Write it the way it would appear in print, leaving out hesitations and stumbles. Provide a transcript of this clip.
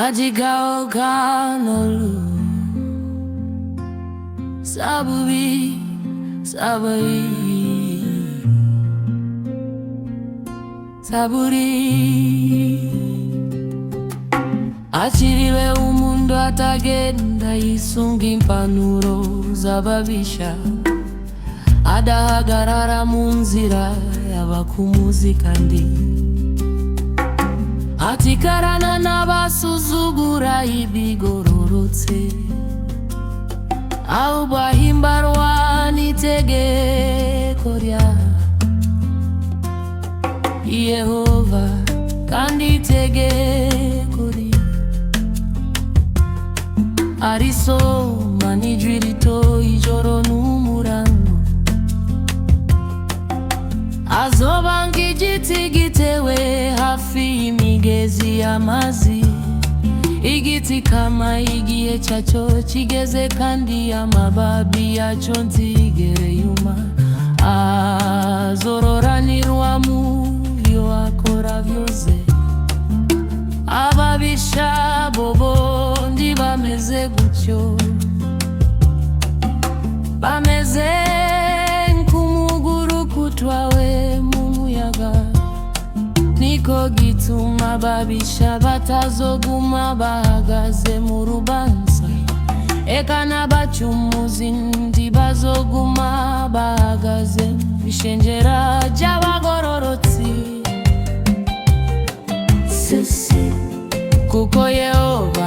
ajigaoganolu Zaburi, Zaburi, Zaburi. Achiriwe umundu atagenda yisunga impanuro z'ababisha, adahagarara mu nzira y'abakumuziga ndi, atikarana n'abasuzugura ibigororotse, ahubwo ahimbarwa n'itegeko rya Yehova, kandi itegeko rye arisoma n'ijwi rito ijoro n'umurango. Azoba nk'igiti gitewe hafi y'imigezi y'amazi, igiti kama igihe cyacyo kigeze, kandi amababi yacyo ntigere yuma. Azororanirwa mu byo akora byose. Ababisha bobo bameze gutyo, bameze nk'umuguruko utwawe mu muyaga. Niko gituma ababisha batazoguma bahagaze mu rubanza, eka n'abacumuzi ntibazoguma bahagaze mu ishenjera ry'abagororotsi. Kuko Yehova